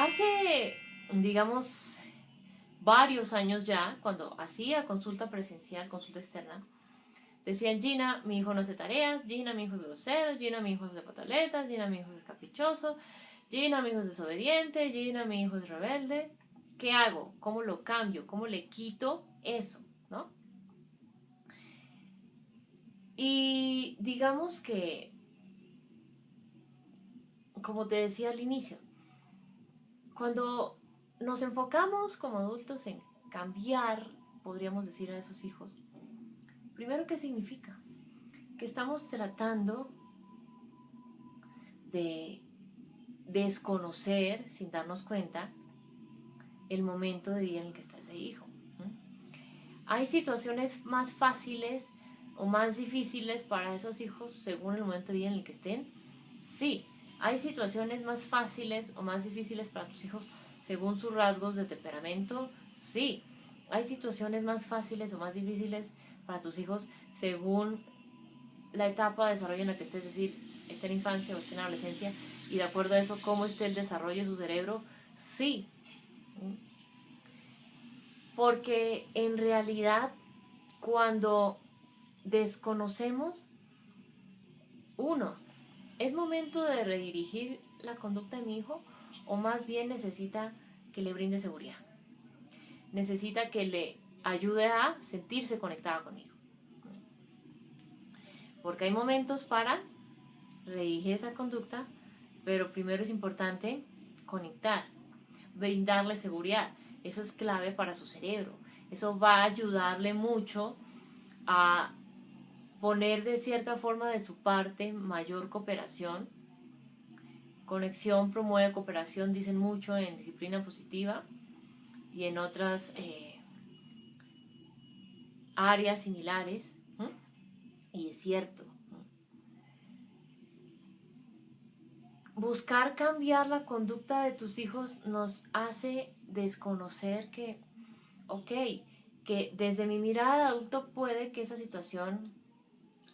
Hace, digamos, varios años ya, cuando hacía consulta presencial, consulta externa, decían: Gina, mi hijo no hace tareas, Gina, mi hijo es grosero, Gina, mi hijo es de pataletas, Gina, mi hijo es caprichoso, Gina, mi hijo es desobediente, Gina, mi hijo es rebelde. ¿Qué hago? ¿Cómo lo cambio? ¿Cómo le quito eso? ¿No? Y digamos que, como te decía al inicio, cuando nos enfocamos como adultos en cambiar, podríamos decir, a esos hijos, primero, ¿qué significa? Que estamos tratando de desconocer, sin darnos cuenta, el momento de vida en el que está ese hijo. Hay situaciones más fáciles o más difíciles para esos hijos según el momento de vida en el que estén. Sí, hay situaciones más fáciles o más difíciles para tus hijos según sus rasgos de temperamento. Sí, hay situaciones más fáciles o más difíciles para tus hijos según la etapa de desarrollo en la que estés, es decir, esté en infancia o esté en adolescencia, y de acuerdo a eso, cómo esté el desarrollo de su cerebro. Sí, porque en realidad, cuando desconocemos, uno, ¿es momento de redirigir la conducta de mi hijo? ¿O más bien necesita que le brinde seguridad? Necesita que le ayude a sentirse conectada conmigo. Porque hay momentos para redirigir esa conducta, pero primero es importante conectar, brindarle seguridad. Eso es clave para su cerebro. Eso va a ayudarle mucho a poner de cierta forma de su parte mayor cooperación. Conexión promueve cooperación, dicen mucho en disciplina positiva y en otras áreas similares. Y es cierto. Buscar cambiar la conducta de tus hijos nos hace desconocer que, ok, que desde mi mirada de adulto puede que esa situación,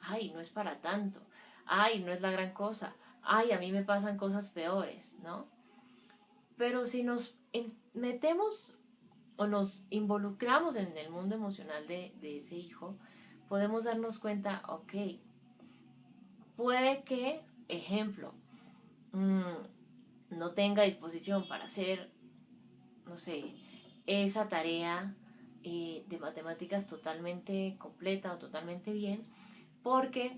ay, no es para tanto, ay, no es la gran cosa, ay, a mí me pasan cosas peores, ¿no? Pero si nos metemos o nos involucramos en el mundo emocional de ese hijo, podemos darnos cuenta, ok, puede que, ejemplo, no tenga disposición para hacer, no sé, esa tarea de matemáticas totalmente completa o totalmente bien, porque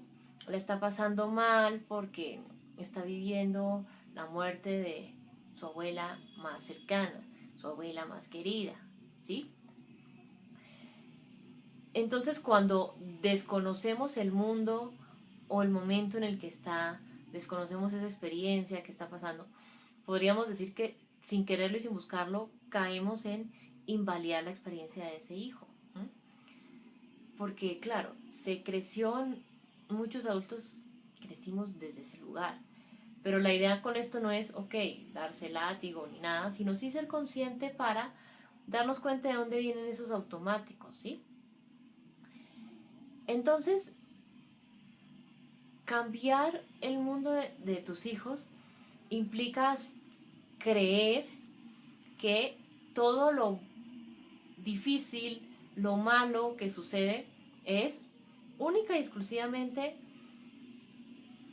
le está pasando mal, porque está viviendo la muerte de su abuela más cercana, su abuela más querida, ¿sí? Entonces, cuando desconocemos el mundo o el momento en el que está, desconocemos esa experiencia que está pasando, podríamos decir que sin quererlo y sin buscarlo caemos en invalidar la experiencia de ese hijo. Porque claro, se creció, muchos adultos crecimos desde ese lugar. Pero la idea con esto no es, ok, darse látigo ni nada, sino sí ser consciente para darnos cuenta de dónde vienen esos automáticos, ¿sí? Entonces, cambiar el mundo de tus hijos implica creer que todo lo difícil, lo malo que sucede es única y exclusivamente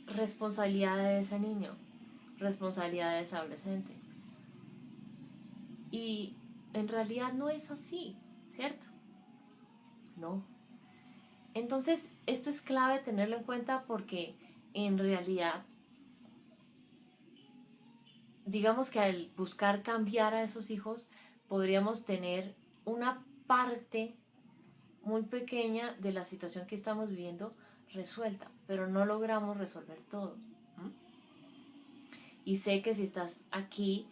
responsabilidad de ese niño, responsabilidad de ese adolescente. Y en realidad no es así, ¿cierto? No. Entonces, esto es clave tenerlo en cuenta porque en realidad, digamos que al buscar cambiar a esos hijos, podríamos tener una parte muy pequeña de la situación que estamos viviendo resuelta, pero no logramos resolver todo. Y sé que si estás aquí,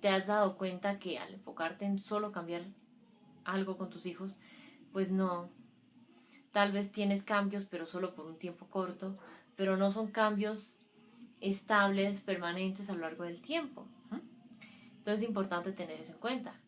te has dado cuenta que al enfocarte en solo cambiar algo con tus hijos, pues no, tal vez tienes cambios, pero solo por un tiempo corto, pero no son cambios estables, permanentes a lo largo del tiempo. Entonces es importante tener eso en cuenta.